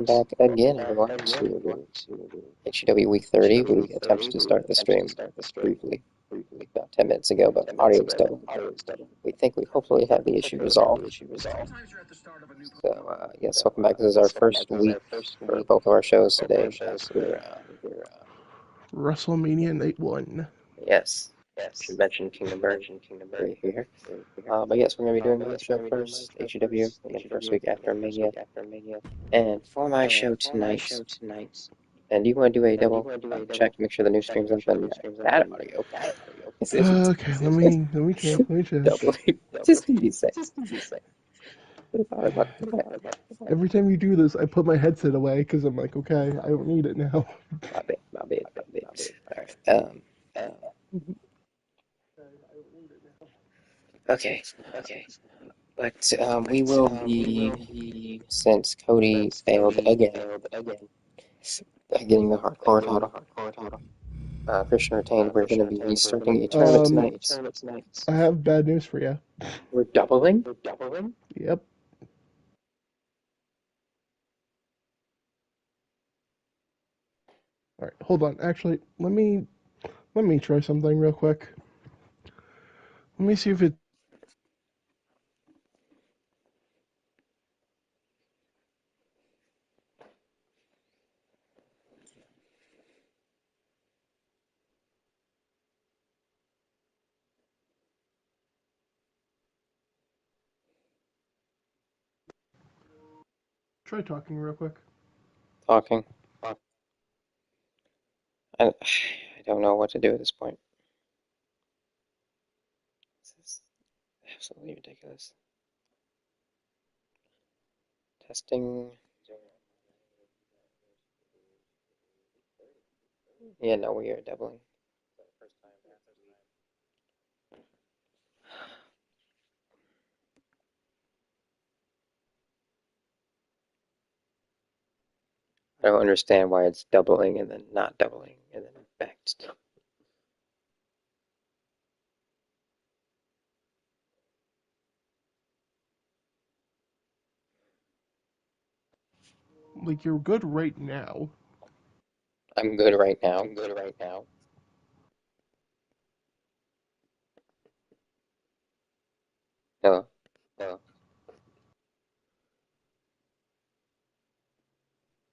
Back again, everyone, to HUW Week 30. We attempted to start the stream briefly about 10 minutes ago, but audio was double. We think we hopefully have the issue resolved. So, yes, welcome back. This is our first week for both of our shows today. We're, WrestleMania Night 1. yes, should mention Kingdom Bird right here. But yes, we're going to be doing the show first, HUW, again, first week after Mania. And for my show tonight, and do you want to do a double check to make sure the new stream's up and that audio? Okay, let me check. Double, just to be safe. Every time you do this, I put my headset away because I'm like, okay, I don't need it now. My bad. All right. Okay. But we will be, since Cody failed again, getting the hardcore title. Christian retained. We're going to be restarting a tournament tonight. I have bad news for you. We're doubling? Yep. All right, hold on. Actually, let me try something real quick. Let me see if it. Try talking real quick. Talking. I don't know what to do at this point. This is absolutely ridiculous. Testing. Yeah, no, we are doubling. I don't understand why it's doubling and then not doubling and then back to Like, you're good right now. I'm good right now. Hello.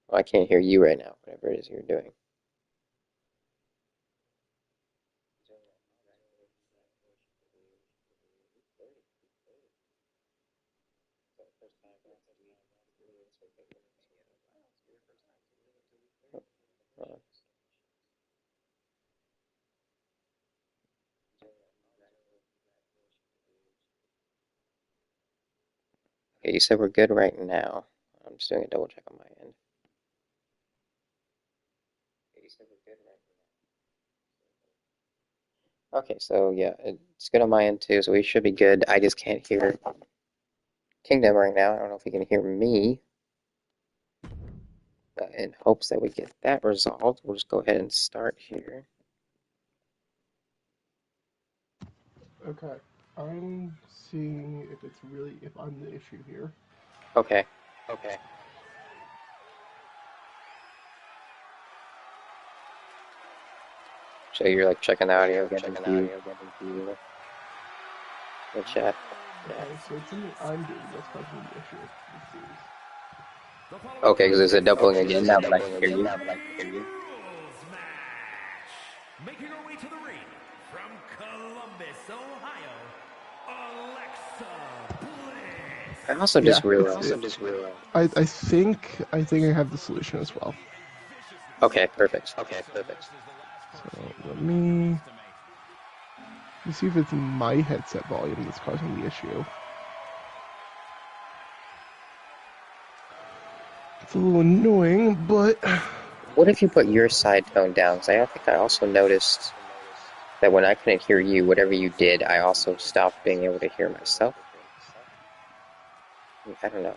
Well, I can't hear you right now, whatever it is you're doing. Okay, you said we're good right now. I'm just doing a double check on my end. Okay, so yeah, it's good on my end too, so we should be good. I just can't hear Kingdom right now. I don't know if you can hear me. In hopes that we get that resolved, we'll just go ahead and start here. Okay, I'm seeing if I'm the issue here. Okay. So you're like checking the audio again into the chat. Okay, so it's something I'm doing that's causing the issue. Let's see. Okay, because it's a doubling again now that I can hear you. Making her way to the ring from Columbus, Ohio, Alexa Bliss. I also just realized. I think I have the solution as well. Okay, perfect. So let me see if it's my headset volume that's causing the issue. It's a little annoying, but what if you put your side tone down? Because I think I also noticed that when I couldn't hear you, whatever you did, I also stopped being able to hear myself. I don't know.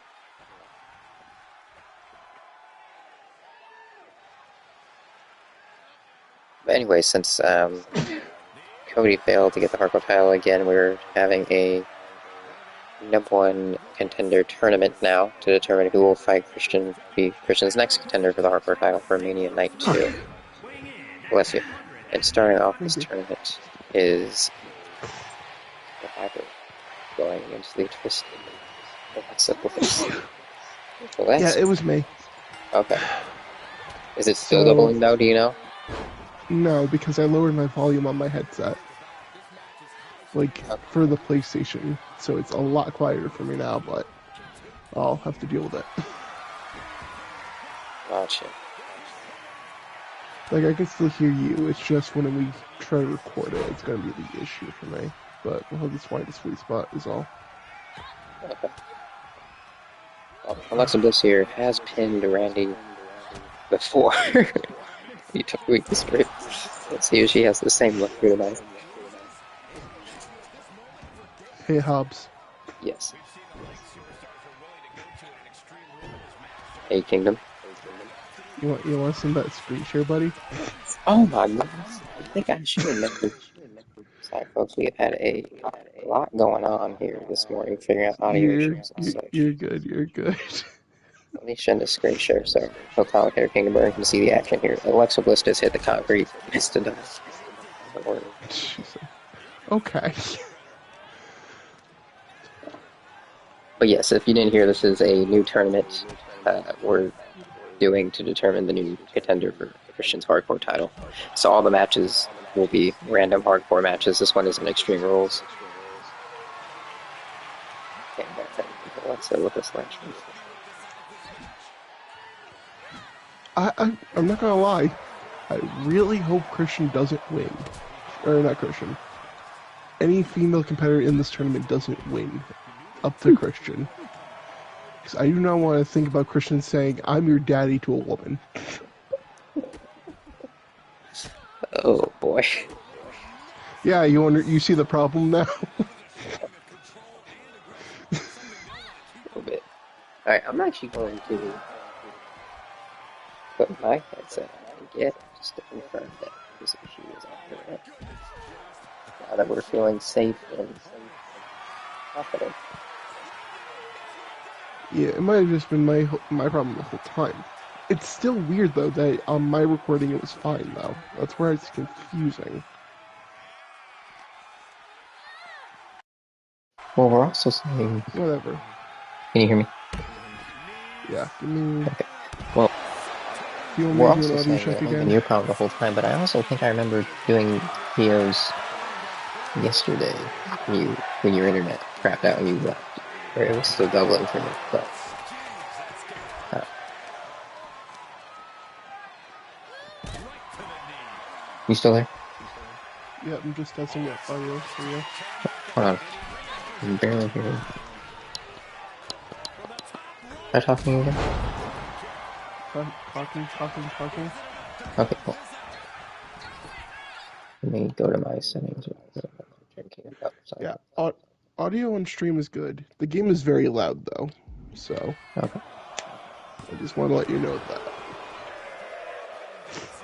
But anyway, since Cody failed to get the hardcore title again, we're having a #1 contender tournament now to determine who will fight be Christian's next contender for the hardcore title for Mania Night 2. Bless you. And starting off this tournament is the Hyper going against the Twisted. Alexa Bliss. Yeah, it was me. Okay. Is it still doubling now, do you know? No, because I lowered my volume on my headset. Like, for the PlayStation. So it's a lot quieter for me now, but I'll have to deal with it. Gotcha. Like, I can still hear you, it's just when we try to record it, it's gonna be the issue for me. But we'll have this widest sweet spot is all. Okay. Well, Alexa Bliss here has pinned Randy before. He took weeks straight. Let's see if she has the same look here tonight. Hey, Hobbs. Yes. Hey, Kingdom. You want some of that screen share, buddy? Oh my goodness. I think I should have mentioned. Sorry, folks, we have had a lot going on here this morning, figuring out audio issues and such. You're good, you're good. Let me send a screen share so co-commentator Kingdom Burn can see the action here. Alexa Bliss has hit the concrete. Missed a dust. Okay. But yes, if you didn't hear, this is a new tournament we're doing to determine the new contender for Christian's hardcore title. So all the matches will be random hardcore matches. This one isn't Extreme Rules. Okay, let's say with this last one. I'm not gonna lie. I really hope Christian doesn't win. Or not Christian. Any female competitor in this tournament doesn't win up to Christian. Because I do not want to think about Christian saying, I'm your daddy to a woman. Oh boy. Yeah, you see the problem now? A little bit. Alright, I'm actually going to put my headset on again just to confirm that this issue is accurate. Now that we're feeling safe and confident. Yeah, it might have just been my problem the whole time. It's still weird though that on my recording it was fine though. That's where it's confusing. Well, we're also saying... Whatever. Can you hear me? Yeah, give me... Okay. Well, we're also saying that it might have been your problem the whole time, but I also think I remember doing POs yesterday when your internet crapped out and you left. Or it was still doubling for me, but... You still there? Yeah, I'm just testing that audio for you. Hold on. I'm barely hearing. Am I talking again? Talking. Okay, cool. Let me go to my settings. Yeah, audio on stream is good. The game is very loud though, so okay. I just want to let you know that.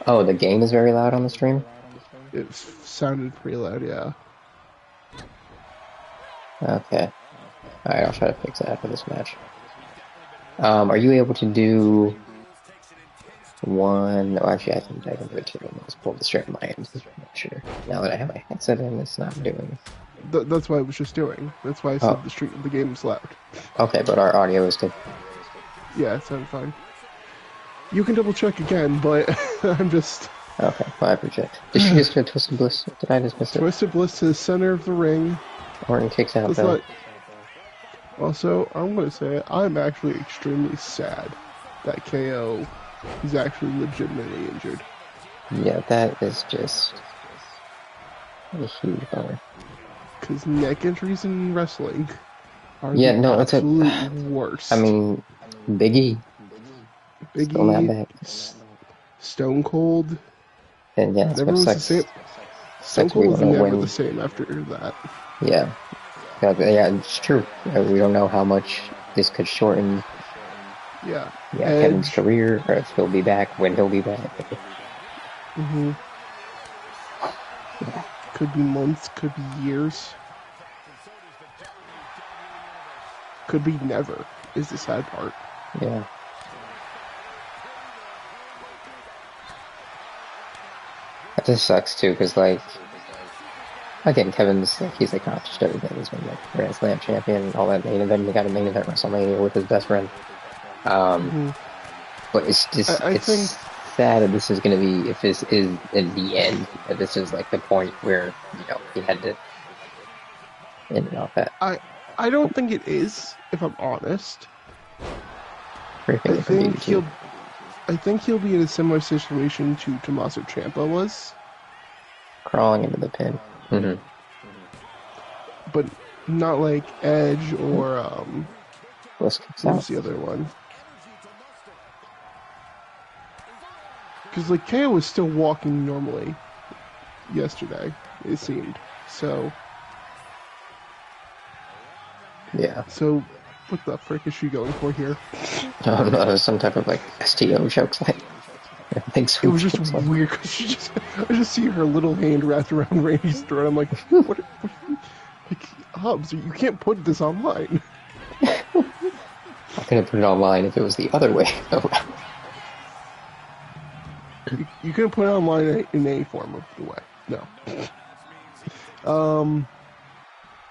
Oh, the game is very loud on the stream? It sounded pretty loud, yeah. Okay. Alright, I'll try to fix that after this match. Are you able to do one... Oh, actually, I can do it too. Let's pull the straight in my end. Not sure. Now that I have my headset in, it's not doing... That's what I was just doing. That's why I said the game is loud. Okay, but our audio is good. Yeah, it sounded fine. You can double check again, but I'm just... Okay, well, I appreciate it. Did she just get Twisted Bliss? Did I just miss it? Twisted Bliss to the center of the ring. Orton kicks out though. Also, I'm going to say it, I'm actually extremely sad that KO is actually legitimately injured. Yeah, that is just a huge bummer. Because neck injuries in wrestling are it's absolute worst. I mean, Big still not back. Stone Cold. And yeah, never was the same. Stone Cold was never the same after that. Yeah. Yeah, it's true. We don't know how much this could shorten Kevin's career, or if he'll be back, when he'll be back. Mm-hmm. Could be months, could be years. could be never, is the sad part. Yeah. That just sucks too, because like, again, Kevin's like he's accomplished everything. He's been like Grand Slam champion and all that main event. He got a main event WrestleMania with his best friend. But it's just I think sad that this is going to be, if this is in the end, that this is like the point where he had to end it off at. I don't think it is, if I'm honest. I think he'll be in a similar situation to Tommaso Ciampa was. Crawling into the pin. Mm-hmm. But not like Edge or What's the other one? Because like KO was still walking normally yesterday, it seemed. So yeah. So what the frick is she going for here? Oh no, it was some type of like STO chokeslam. I think so. It was just weird because I just see her little hand wrapped around Randy's throat. I'm like, what like, Hubs, you can't put this online. I couldn't put it online if it was the other way around. You couldn't put it online in any form of the way. No.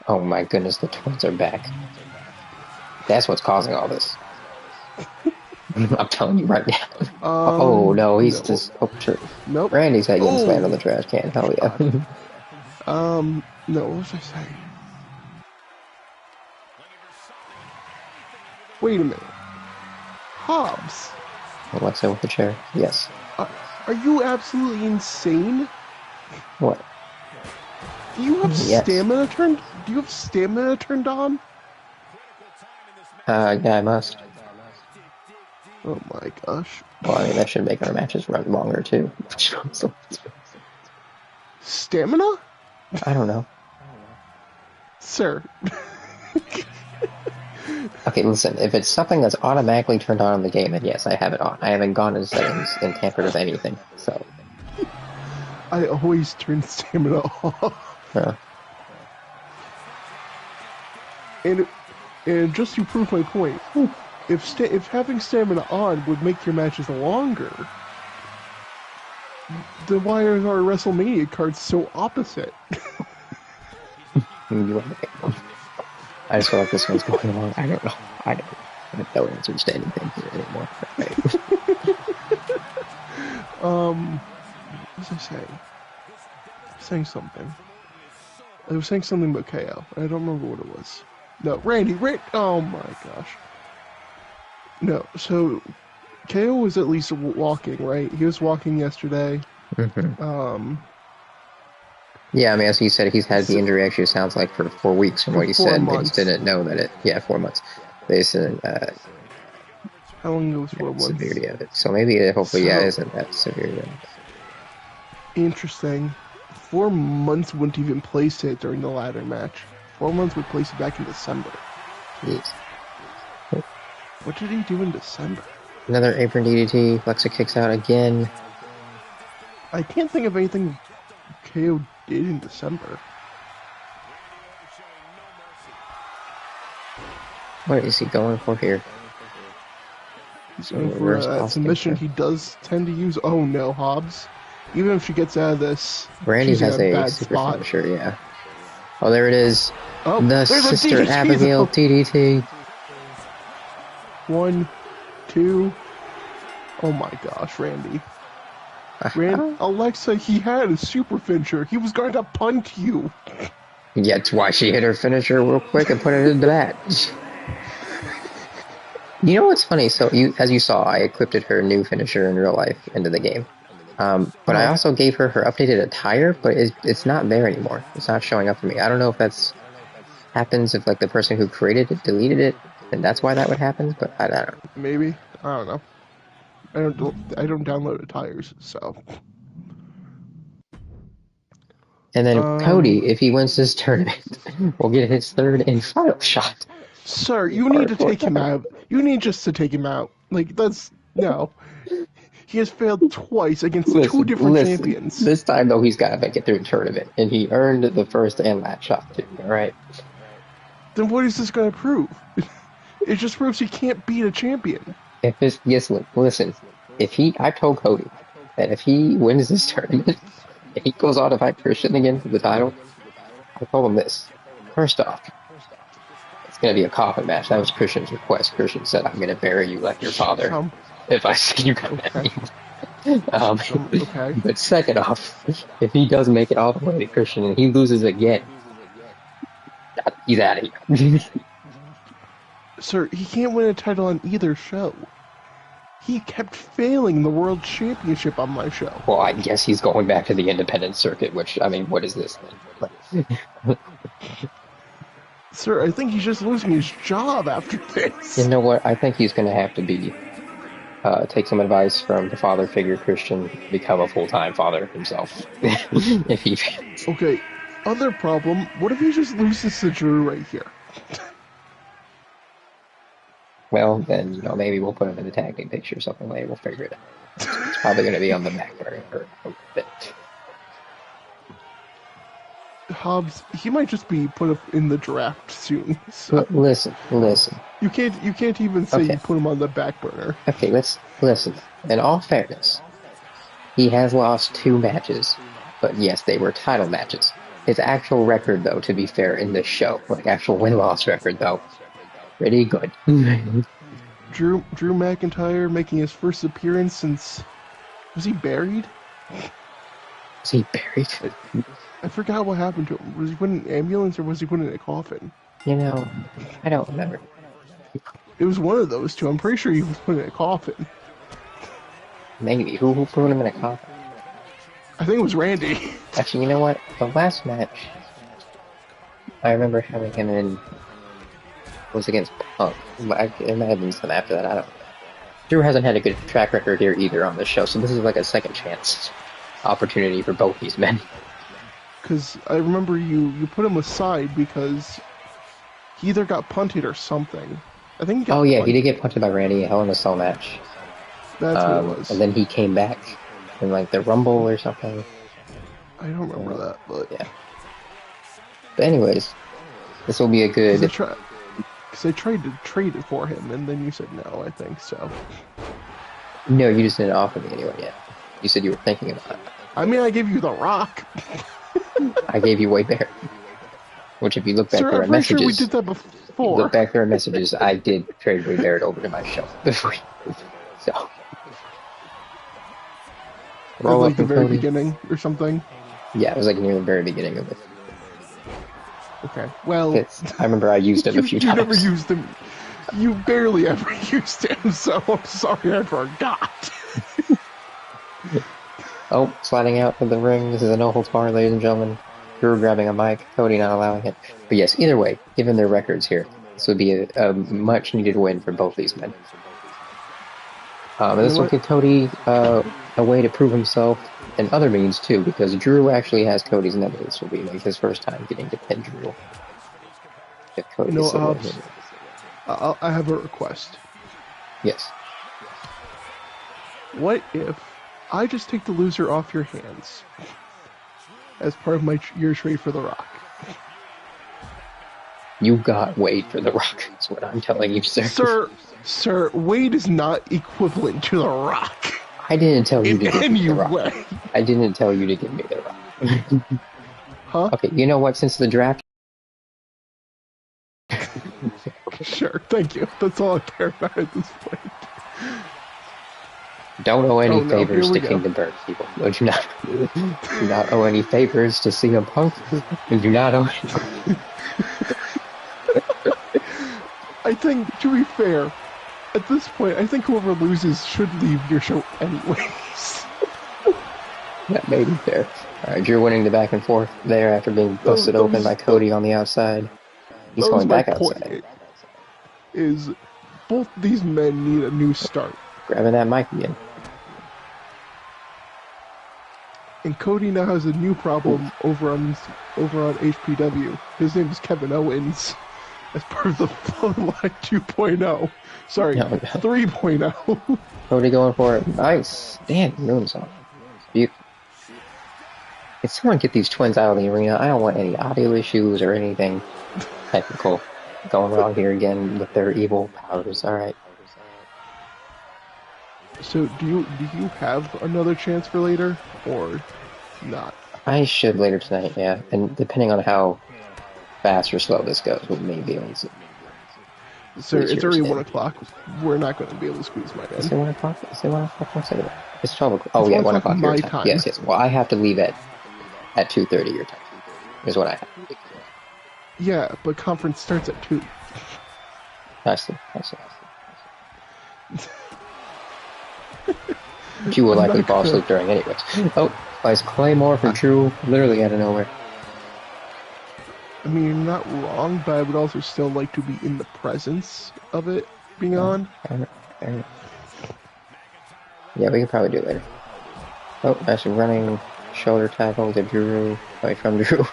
Oh my goodness, the twins are back. That's what's causing all this. I'm telling you right now. Oh no, he's just sure. Nope. Randy's head getting slammed on the trash can. Hell yeah. No, what was I saying? Wait a minute. Hobbs. Alexa with the chair. Yes. Are you absolutely insane? What? Do you have stamina turned? Do you have stamina turned on? Yeah, I must. Oh my gosh. Well, I mean, that should make our matches run longer too. Stamina? I don't know. Sir. Okay, listen, if it's something that's automatically turned on in the game, then yes, I have it on. I haven't gone into settings and tampered with anything, so. I always turn stamina off. And just to prove my point, if having stamina on would make your matches longer, then why are our WrestleMania cards so opposite? I just feel like this one's going along. I don't know. I have no answers to anything here anymore. What was I saying? Saying something. I was saying something about KO. I don't remember what it was. No, Randy. Oh my gosh. No, so KO was at least walking, right? He was walking yesterday. Mm-hmm. Yeah, I mean, as he said, he's had the injury, actually sounds like for 4 weeks from what he said. Months. They just didn't know that 4 months. They said, how long ago was 4 months? Severity of it. So maybe, hopefully, it isn't that severe. Interesting. 4 months wouldn't even place it during the ladder match. 4 months would place it back in December. Jeez. What did he do in December? Another apron DDT. Lexa kicks out again. I can't think of anything KO did in December. What is he going for here? He's going for a submission he does tend to use. Oh no, Hobbs. Even if she gets out of this, Randy has a bad super spot. finisher, yeah. Oh, there it is. Oh, the Sister Abigail DDT. 1, 2. Oh my gosh, Randy. Alexa, he had a super finisher. He was going to punt you. Yeah, that's why she hit her finisher real quick and put it into that. You know what's funny? So, as you saw, I equipped her new finisher in real life into the game. But I also gave her updated attire, but it's not there anymore. It's not showing up for me. I don't know if that's happens if like the person who created it deleted it, and that's why that would happen. But I don't know. Maybe, I don't know. I don't download attires, so. And then Cody, if he wins this tournament, will get his third and final shot. Sir, you need to take him out. You need just to take him out. Like no. He has failed twice against two different champions. This time, though, he's got to make it through the tournament, and he earned the first and last shot, too, all right? Then what is this going to prove? It just proves he can't beat a champion. If this, yes, listen. I told Cody that if he wins this tournament, if he goes on to fight Christian again for the title, I told him this. First off, it's going to be a coffin match. That was Christian's request. Christian said, "I'm going to bury you like your father if I see you come at me." Okay. But second off, if he does make it all the way to Christian and he loses again, he's out of here. Sir, he can't win a title on either show. He kept failing the World Championship on my show. Well, I guess he's going back to the independent circuit, which, I mean, what is this then? Sir, I think he's just losing his job after this. You know what? I think he's going to have to take some advice from the father figure Christian, become a full-time father himself. If he fails. Okay, other problem, what if he just loses to Drew right here? Well, then, maybe we'll put him in the tag team picture or something later. We'll figure it out. It's probably going to be on the back burner for a bit. Hobbs, he might just be put in the draft soon. So. But listen. You can't even say you put him on the back burner. Okay, let's listen. In all fairness, he has lost 2 matches, but yes, they were title matches. His actual record, though, to be fair, in this show, like actual win-loss record, though, pretty good. Drew McIntyre making his first appearance since... Was he buried? Was he buried? I forgot what happened to him. Was he put in an ambulance or was he put in a coffin? I don't remember. It was one of those two. I'm pretty sure he was put in a coffin. Maybe. Who put him in a coffin? I think it was Randy. Actually, you know what? The last match, I remember having him in, was against Punk. It might have been some after that, I don't know. Drew hasn't had a good track record here either on this show, so this is like a second chance opportunity for both these men. Because I remember you put him aside because he either got punted or something. I think he got punted. He did get punted by Randy, a Hell in a Cell match. That's what it was. And then he came back in like the Rumble or something. I don't remember that, but... Yeah. But anyways, this will be a good... Because I tried to trade it for him, and then you said no, I think, so... No, you just didn't offer me anyway yet. You said you were thinking about it. I mean, I gave you The Rock. I gave you Wade Barrett. Which, if you look back there in messages... Sure we did that before. Look back there in messages, I did trade Wade Barrett over to my show before. So... Roll like the very beginning or something? Yeah, it was like near the very beginning of it. Okay, well... I remember I used him a few times. You never used him. You barely ever used him, so I'm sorry I forgot. Oh, sliding out of the ring. This is a no-holds-barred, ladies and gentlemen. Drew grabbing a mic, Cody not allowing it. But yes, either way, given their records here, this would be a much-needed win for both these men. This will give Cody a way to prove himself in other means, too, because Drew actually has Cody's number. This will be like his first time getting to pin Drew. If Cody I have a request. Yes. What if I just take the loser off your hands as part of your trade for The Rock? You got Wade for The Rock, is what I'm telling you, sir. Sir, Wade is not equivalent to The Rock. I didn't tell you to give me The Rock. Way. I didn't tell you to give me The Rock. Huh? Okay, you know what? Since the draft... Sure, thank you. That's all I care about at this point. Don't owe any favors to Kingdom Bird, people. No, do not. Do not owe any favors to CM Punk. And do not owe... I think, to be fair, at this point, I think whoever loses should leave your show anyways. That may be fair. Alright, Drew winning the back and forth there after being busted open by Cody on the outside. He's going back outside. Is both these men need a new start. Grabbing that mic again. And Cody now has a new problem over on HPW. His name is Kevin Owens. As part of the Bloodline 2.0. Sorry, 3.0. Cody going for it. Nice. Damn, moonsault. Beautiful. Can someone get these twins out of the arena? I don't want any audio issues or anything technical. Going wrong here again with their evil powers. All right. So do you have another chance for later or not? I should later tonight, yeah. And depending on how fast or slow this goes, we may be able to. Sir, it's already 1 o'clock. We're not going to be able to squeeze mine Is in. it 1 o'clock? Is it 1 o'clock? One second. It's 12 o'clock. Oh, It's yeah, 1 1 o'clock o'clock your my time. time. Yes, yes. Well, I have to leave at 2:30 your time. Is what I have. Yeah, but conference starts at 2. I see. You will likely fall asleep during anyways. Oh, nice Claymore from Drew, literally out of nowhere. I mean, you're not wrong, but I would also still like to be in the presence of it being on. Yeah, we could probably do it later. Oh, actually running shoulder tackle to Drew, from Drew.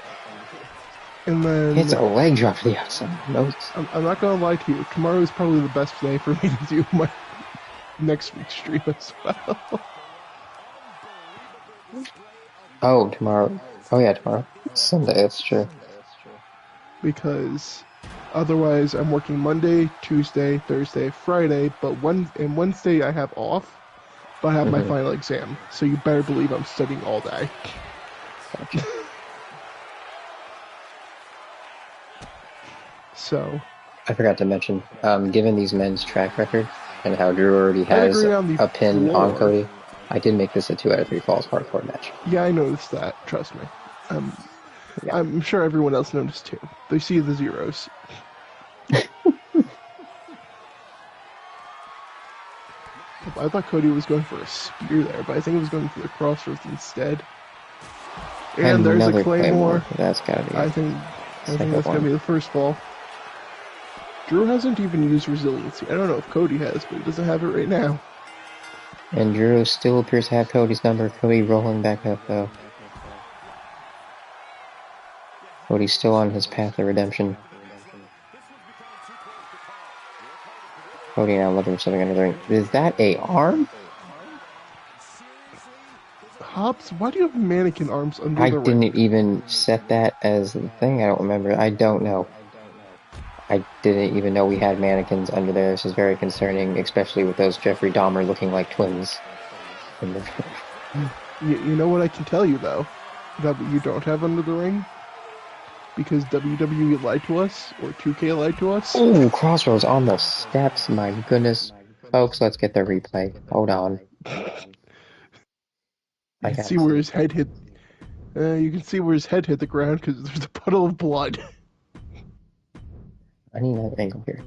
And then It's a leg drop to the outside. No. I'm not gonna lie to you. Tomorrow is probably the best day for me to do my next week's stream as well. Oh, tomorrow. Oh yeah, tomorrow. It's Sunday. That's true. Because otherwise, I'm working Monday, Tuesday, Thursday, Friday. But Wednesday I have off. But I have my final exam, so you better believe I'm studying all day. So, I forgot to mention, given these men's track record and how Drew already has a pin on Cody, I did make this a 2 out of 3 falls hardcore match. Yeah, I noticed that. Trust me. Yeah. I'm sure everyone else noticed too. They see the zeros. I thought Cody was going for a spear there, but I think he was going for the crossroads instead. And there's a Claymore. That's gotta be. I think that's gonna be the first fall. Drew hasn't even used resiliency. I don't know if Cody has, but he doesn't have it right now. And Drew still appears to have Cody's number. Cody rolling back up though. Cody's still on his path of redemption. Cody now looking for something under the ring. Is that a arm? Hobbs, why do you have mannequin arms under the ring? I didn't even set that as the thing. I don't remember. I don't know. I didn't even know we had mannequins under there. This is very concerning, especially with those Jeffrey Dahmer looking like twins. You know what I can tell you, though? That you don't have under the ring? Because WWE lied to us, or 2K lied to us. Ooh, Crossroads on the steps. My goodness. Folks, let's get the replay. Hold on. You can see where his head hit. You can see where his head hit the ground because there's a puddle of blood. I need another angle here.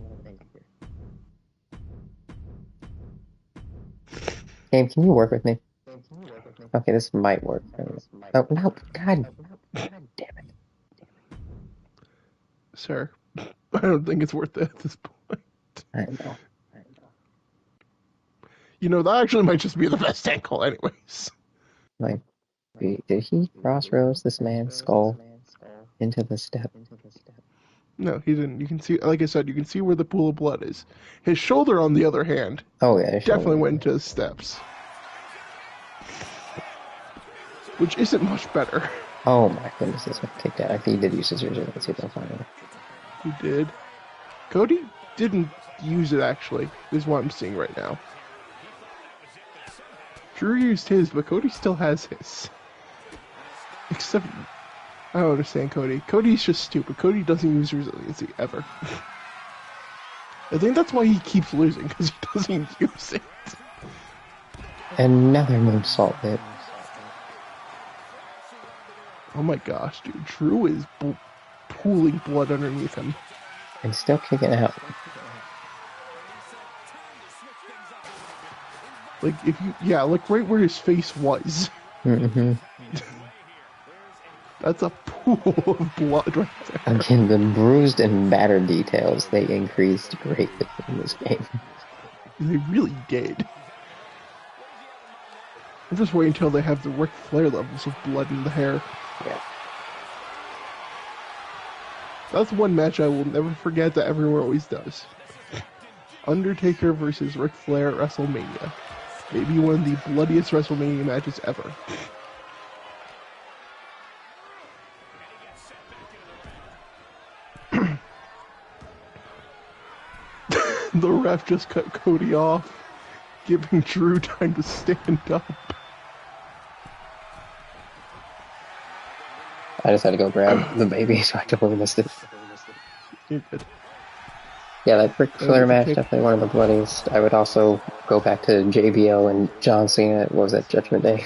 Game, can you work with me? Okay, this might work. Oh, no. God damn it. Sir, I don't think it's worth it at this point. I know. You know, that actually might just be the best angle anyways. Like, did he crossroads this man's skull into the step? No, he didn't. You can see, like I said, you can see where the pool of blood is. His shoulder, on the other hand, definitely went into his steps. Which isn't much better. Oh my goodness, this one kicked out. I think he did use scissors. Let's see if I'll find it. He did. Cody didn't use it, actually, is what I'm seeing right now. Drew used his, but Cody still has his. Except, I don't understand Cody. Cody's just stupid. Cody doesn't use resiliency, ever. I think that's why he keeps losing, because he doesn't use it. Another moonsault hit. Oh my gosh, dude. Drew is pooling blood underneath him. And still kicking out. Like, if you, yeah, like right where his face was. Mm-hmm. That's a pool of blood right there. Again, the bruised and battered details, they increased greatly in this game. They really did. I'm just waiting until they have the Ric Flair levels of blood in the hair. Yeah. That's one match I will never forget that everyone always does. Undertaker versus Ric Flair at WrestleMania. Maybe one of the bloodiest WrestleMania matches ever. The ref just cut Cody off, giving Drew time to stand up. I just had to go grab the baby, so I totally missed it. You're good. Yeah, that Ric Flair match, kick. definitely one of the bloodiest. I would also go back to JBL and John Cena. What was that, Judgment Day?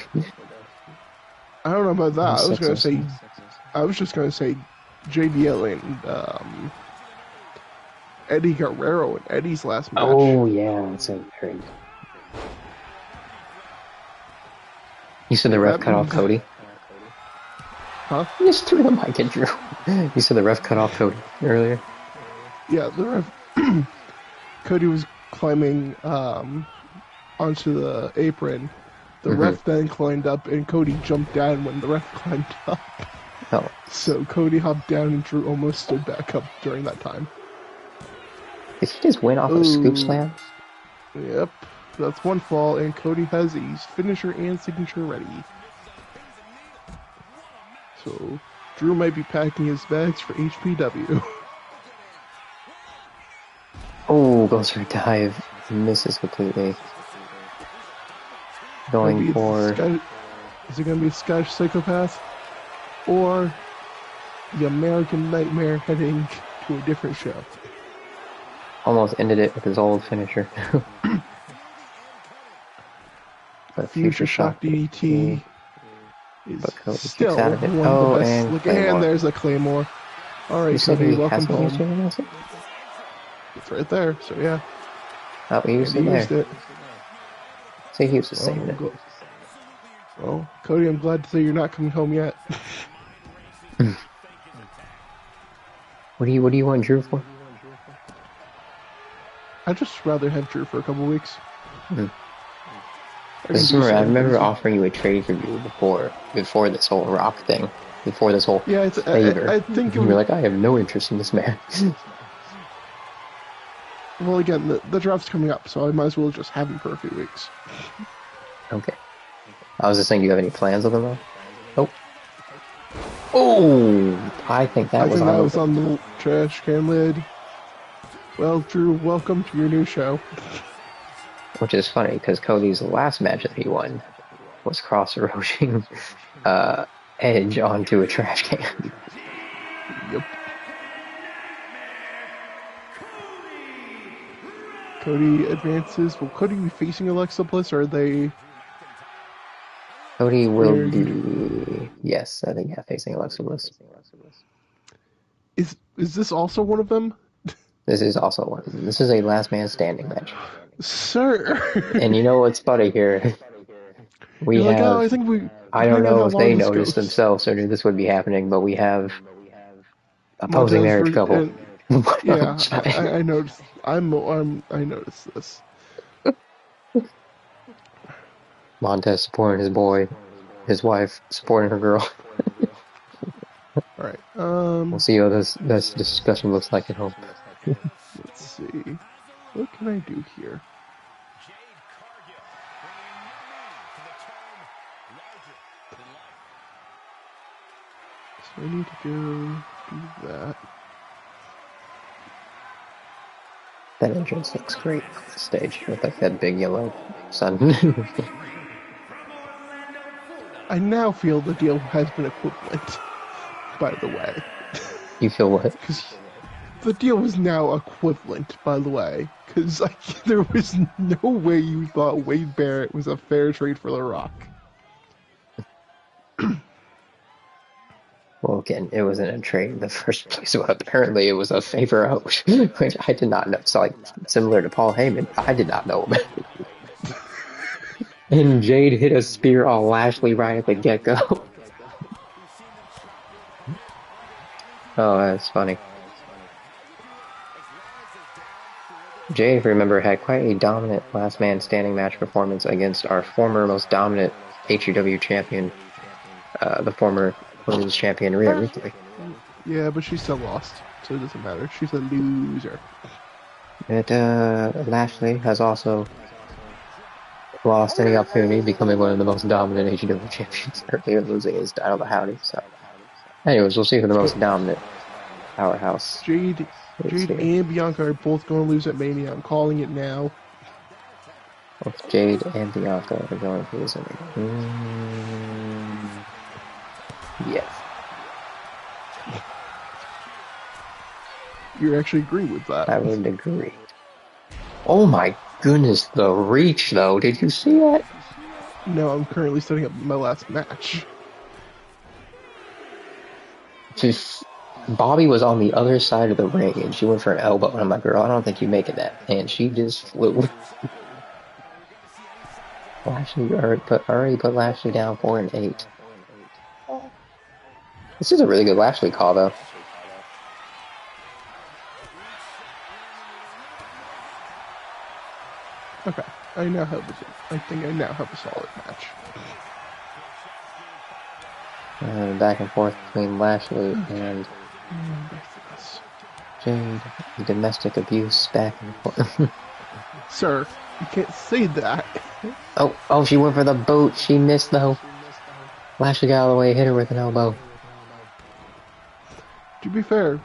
I don't know about that. I was gonna say, Sixers. I was just gonna say, JBL and Eddie Guerrero in Eddie's last match. Oh, yeah, that's a very... You said the ref cut off Cody? Huh? You just threw the mic at Drew. You said the ref cut off Cody earlier? Yeah, the ref. Cody was climbing onto the apron. The ref then climbed up, and Cody jumped down when the ref climbed up. Oh. So Cody hopped down, and Drew almost stood back up during that time. Did he just win off a scoop slam? Yep, that's one fall, and Cody has his finisher and signature ready. So Drew might be packing his bags for HPW. Oh, goes for a dive. Misses completely. Going for... Is it going to be a Scottish Psychopath? Or the American Nightmare heading to a different show? Almost ended it with his old finisher. But Future Shock DDT is still out of it. one of the best. Look, and there's a Claymore. Alright, Cody, welcome home. It's right there, so yeah. Oh, he used it. See, he was just saving it. Well, Cody, I'm glad to say you're not coming home yet. What do you want Drew for? I'd just rather have Drew for a couple weeks. I remember offering you a trade for you before this whole Rock thing, before this whole favor. I think you were like, I have no interest in this man. Well, again, the draft's coming up, so I might as well just have him for a few weeks. Okay. I was just saying, do you have any plans with him though? Nope. Oh, I think that was on the trash can lid. Well, Drew, welcome to your new show. Which is funny, because Cody's last match that he won was cross-eroding Edge onto a trash can. Yep. Cody advances. Will Cody be facing Alexa Bliss, or are they... Cody will be... Yes, I think, yeah, facing Alexa Bliss. Is this also one of them? This is also one. This is a last man standing match. Sir! And you know what's funny here? We You're have... like, oh, I think we... I don't know if they noticed themselves or knew this would be happening, but we have opposing marriage couple. Yeah, I noticed. I noticed this. Montez supporting his boy, his wife supporting her girl. Alright, we'll see what this discussion looks like at home. Let's see. What can I do here? So I need to go do that. That entrance looks great on the stage with like that big yellow sun. I now feel the deal has been equivalent, by the way. You feel what? Because the deal was now equivalent, by the way. Because there was no way you thought Wade Barrett was a fair trade for The Rock. Well, again, it wasn't a trade in the first place. Well, apparently, it was a favor out, which I did not know. So, like, similar to Paul Heyman, I did not know him. And Jade hit a spear on Lashley right at the get-go. Oh, that's funny. Jade, if you remember, had quite a dominant last man standing match performance against our former most dominant HUW champion, the former women's champion Rhea Ripley. Yeah, but she still lost, so it doesn't matter. She's a loser. But Lashley has also lost any opportunity, becoming one of the most dominant HUW champions earlier, losing his title to Howdy. So, anyways, we'll see who the most dominant powerhouse. Jade Who's Jade here? and Bianca are both going to lose at Mania. I'm calling it now. Both Jade and Bianca are going to lose it. Yes. You're actually agreeing with that. I would agree. Oh my goodness, the reach though. Did you see that? No, I'm currently setting up my last match. Bobby was on the other side of the ring and she went for an elbow. And I'm like, girl, I don't think you make it that. And she just flew. Lashley already put Lashley down 4-8. This is a really good Lashley call though. Okay, I think I now have a solid match. Back and forth between Lashley and Jade. Domestic abuse back and forth. Sir, you can't say that. Oh, she went for the boot. She missed though. Lashley got out of the way, hit her with an elbow. To be fair,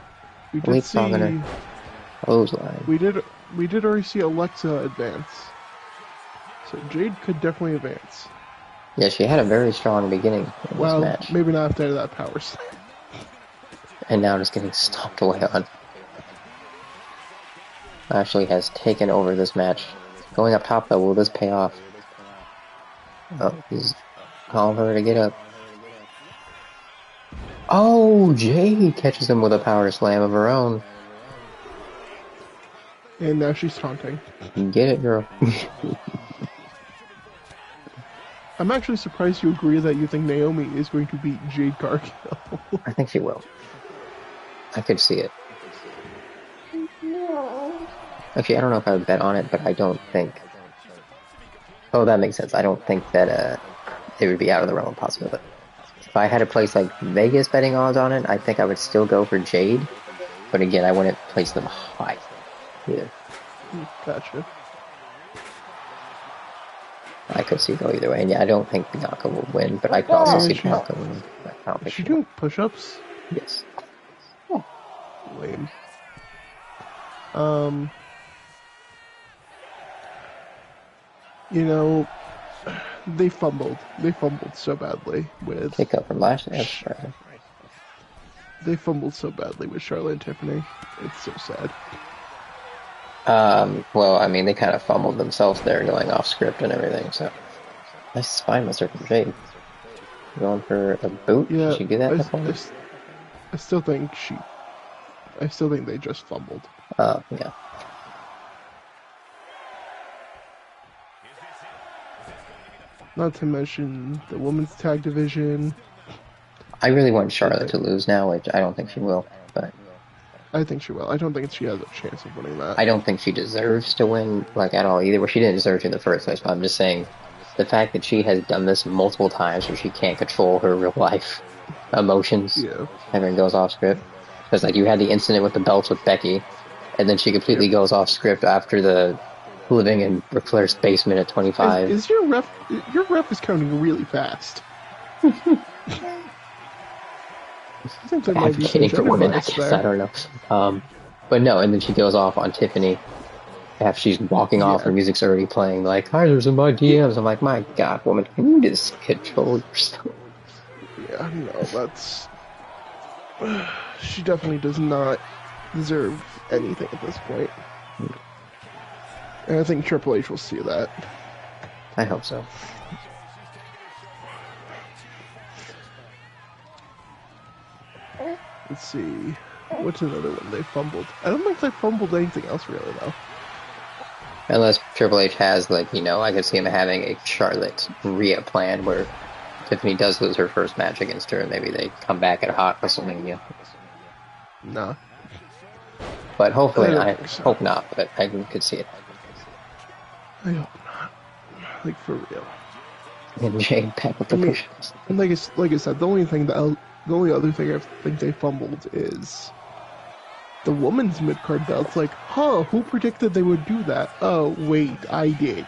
we did see Leapfrogging her. Clothesline. we did already see Alexa advance. So Jade could definitely advance. Yeah, she had a very strong beginning in this match. Maybe not after that power slam. And now just getting stomped away on. Lashley has taken over this match. Going up top though, will this pay off? Oh, he's calling her to get up. Oh, Jade catches him with a power slam of her own. And now she's taunting. Get it, girl. I'm actually surprised you agree that you think Naomi is going to beat Jade Cargill. I think she will. I could see it. Actually, I don't know if I would bet on it, but I don't think... Oh, that makes sense. I don't think that it would be out of the realm of possibility. If I had a place like Vegas betting odds on it, I think I would still go for Jade. But again, I wouldn't place them high either. Gotcha. I could see it go either way. And yeah, I don't think Bianca will win, but I could also see Bianca winning. I don't think Is she doing push-ups? Yes. Lame. You know, they fumbled. They fumbled so badly with... Kick up from Lashley. That's right. They fumbled so badly with Charlotte and Tiffany. It's so sad. Well, I mean, they kind of fumbled themselves there, going off script and everything, so... Nice spine buster from Jade. Going for a boot? Yeah, Did she do that in the corner? I still think they just fumbled. Oh, yeah. Not to mention the women's tag division. I really want Charlotte to lose now, which I don't think she will, but... I think she will. I don't think she has a chance of winning that. I don't think she deserves to win, like, at all either. Well, she didn't deserve to in the first place, but I'm just saying... The fact that she has done this multiple times where she can't control her real life emotions, everything goes off script. Because like you had the incident with the belts with Becky, and then she completely goes off script after the living in Ric Flair's basement at 25. Is your ref? Your ref is counting really fast. Advocating for women, I guess. I don't know. But no, and then she goes off on Tiffany. After she's walking off, her music's already playing, like, hi, there's in my DMs. I'm like, my God, woman, can you just control yourself? Yeah, no, that's... She definitely does not deserve anything at this point. And I think Triple H will see that. I hope so. Let's see. What's another one they fumbled? I don't think they fumbled anything else really, though. Unless Triple H has, like, you know, I could see him having a Charlotte Rhea plan where Tiffany does lose her first match against her and maybe they come back at Hot WrestleMania. Nah. But hopefully, I hope not, but I could see it. I hope not. Like, for real. And Jade back with the push-ups. And like I said, the only other thing I think they fumbled is the women's mid-card belts. Like, who predicted they would do that? Oh, wait, I did.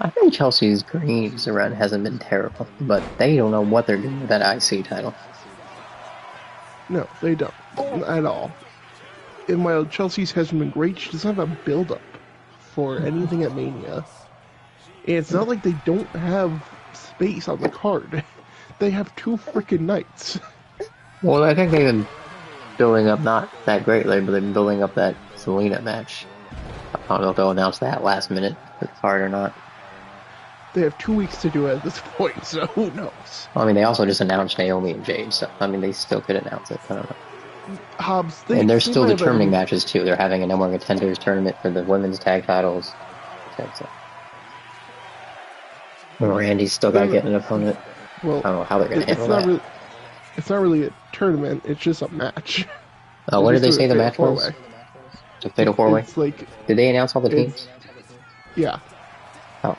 I think Chelsea's Greens run hasn't been terrible, but they don't know what they're doing with that IC title. No, they don't at all. And while Chelsea's hasn't been great, she doesn't have a build-up for anything at Mania. And it's not like they don't have space on the card. They have 2 freaking nights. Well, I think they've been building up not that greatly, but they've been building up that Selena match. I don't know if they'll announce that last minute for the card or not. They have 2 weeks to do it at this point, so who knows? Well, I mean, they also just announced Naomi and Jade, so I mean, they still could announce it. I don't know. Hobbs, And they're still determining matches too. They're having a No More Contenders tournament for the women's tag titles. Randy's still got to get an opponent. Well, I don't know how they're going to handle that. It's not really a tournament. It's just a match. Oh, what did they say the match was? It's a fatal four-way? It's like... Did they announce all the teams? Yeah. Oh.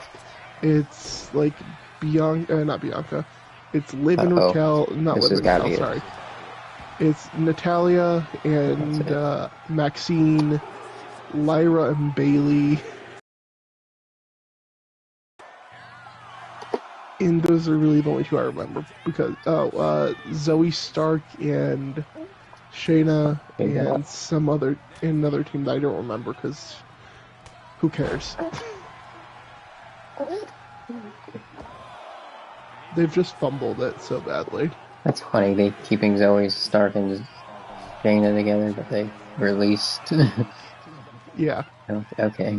It's like not Bianca. It's Liv and Raquel. Not Liv and Raquel, sorry. It's Natalia and Maxine, Lyra and Bailey. And those are really the only 2 I remember because Zoe Stark and Shayna and another team that I don't remember because who cares? They've just fumbled it so badly. That's funny. They keeping Zoe Stark and Shayna together, but they released. Yeah. Okay.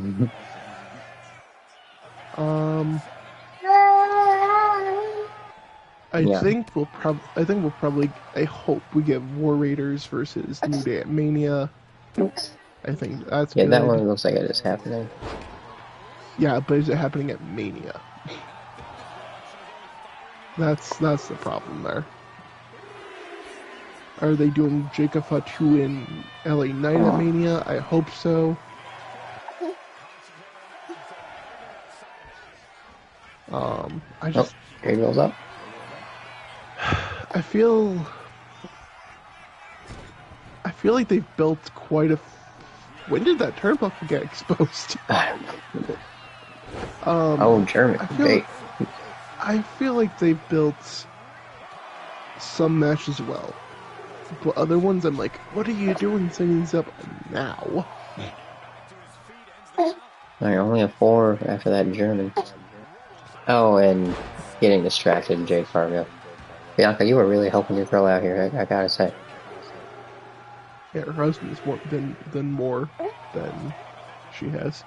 I hope we get War Raiders versus New Day at Mania. I think that's good. That one looks like it is happening. Yeah, but is it happening at Mania? That's the problem there. Are they doing Jacob Fatu in LA Knight at Mania? I hope so. Here he goes up. I feel like they've built quite a. When did that turnbuckle get exposed? German. I feel like they've built some matches well, but other ones I'm like, what are you doing setting these up now? I only have 4 after that German. Oh, and getting distracted, Jade Cargill. Bianca, you were really helping your girl out here, I gotta say. Yeah, her husband's done more than she has.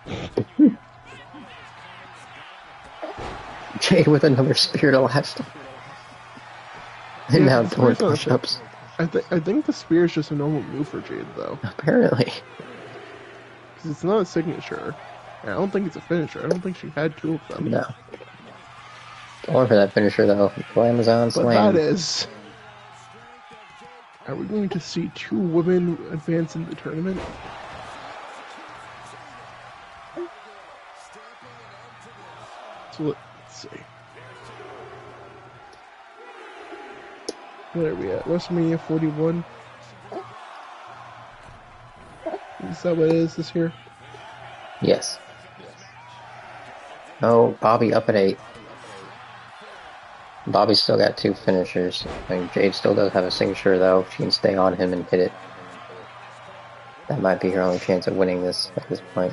Jade with another spear to last. And now doing push-ups. I think the spear is just a normal move for Jade, though. Apparently. Because it's not a signature. And I don't think it's a finisher. I don't think she had 2 of them. No. Going for that finisher, though. Amazon slam. But that is... Are we going to see 2 women advance in the tournament? So let's see. Where are we at? WrestleMania 41? Is that what it is this year? Yes. Oh, Bobby up at 8. Bobby's still got 2 finishers. I mean, Jade still does have a signature, though. She can stay on him and hit it. That might be her only chance of winning this at this point.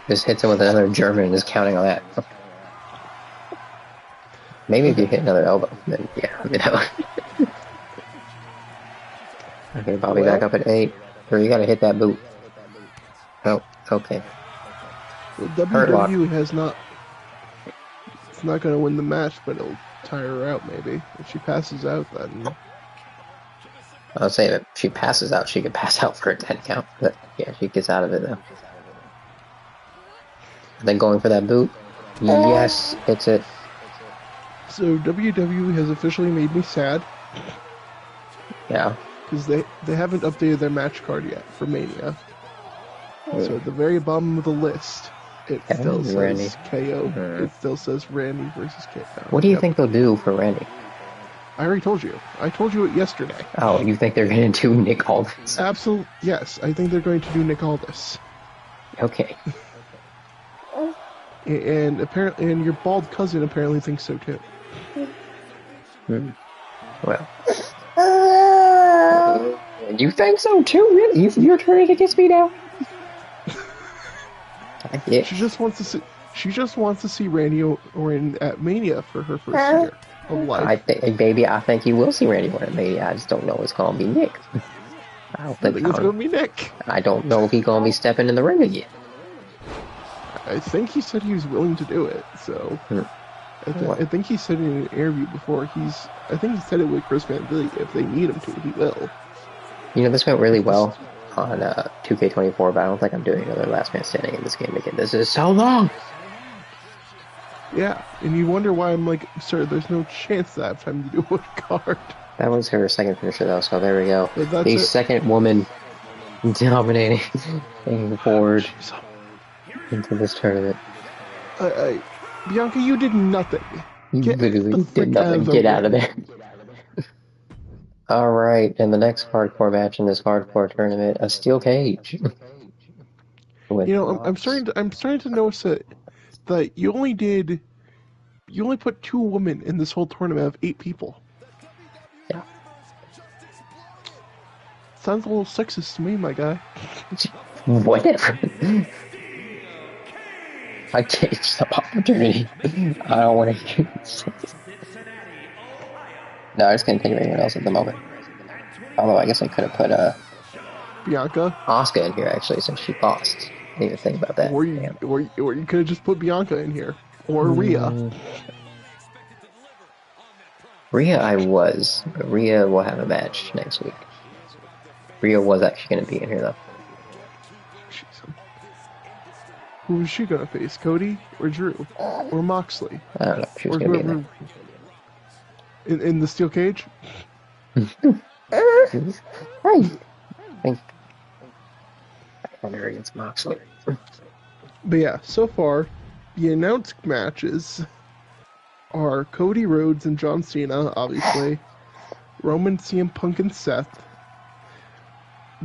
Just hits him with another German and is counting on that. Maybe if you hit another elbow, then yeah, Okay, Bobby back up at 8. Or you gotta hit that boot. Oh, okay. Well, WWE has not... It's not going to win the match, but it'll tire her out, maybe. If she passes out, then... I'll say if she passes out, she could pass out for a 10 count. But yeah, she gets out of it, though. Then going for that boot. Yes, hits it. So WWE has officially made me sad. Yeah. Because they haven't updated their match card yet for Mania. So at the very bottom of the list, it still says Randy. KO. It still says Randy versus KO. What do you think they'll do for Randy? I already told you. I told you it yesterday. Oh, you think they're going to do Nick Aldis? Absolutely. Yes, I think they're going to do Nick Aldis. Okay. And apparently, and your bald cousin apparently thinks so too. Well, you think so too? Really? You're turning against me now? Yeah. She just wants to see. She just wants to see Randy Orton at Mania for her first year of life. Baby, I think you will see Randy Orton at Mania. I just don't know it's gonna be Nick. I think it's gonna be Nick. I don't know if he's gonna be stepping in the ring again. I think he said he was willing to do it. So I think he said in an interview before I think he said it with Chris Van Vliet. If they need him to, he will. You know, this went really well on 2K24, but I don't think I'm doing another last man standing in this game again. This is so long. Yeah, and you wonder why I'm like, sir, there's no chance that I have time to do a card. That was her second finisher, though, so there we go. The it. second woman dominating forward into this tournament. Bianca, you did nothing. You literally did nothing. Get out of there. Alright, and the next hardcore match in this hardcore tournament, a steel cage. You know, I'm starting to notice that you only put 2 women in this whole tournament of 8 people. Yeah. Sounds a little sexist to me, my guy. Whatever. I changed the opportunity. I don't want to hear it. No, I just can't think of anyone else at the moment. Although I guess I could have put Bianca, Asuka in here actually, since she lost. I didn't even think about that. Or you could have just put Bianca in here, or Rhea. Rhea, but Rhea will have a match next week. Rhea was actually going to be in here though. Who is she gonna face? Cody or Drew or Moxley? I don't know. She was going to be in there. In the steel cage? I think I had her against Moxley. But yeah, so far, the announced matches are Cody Rhodes and John Cena, obviously, Roman, CM Punk, and Seth,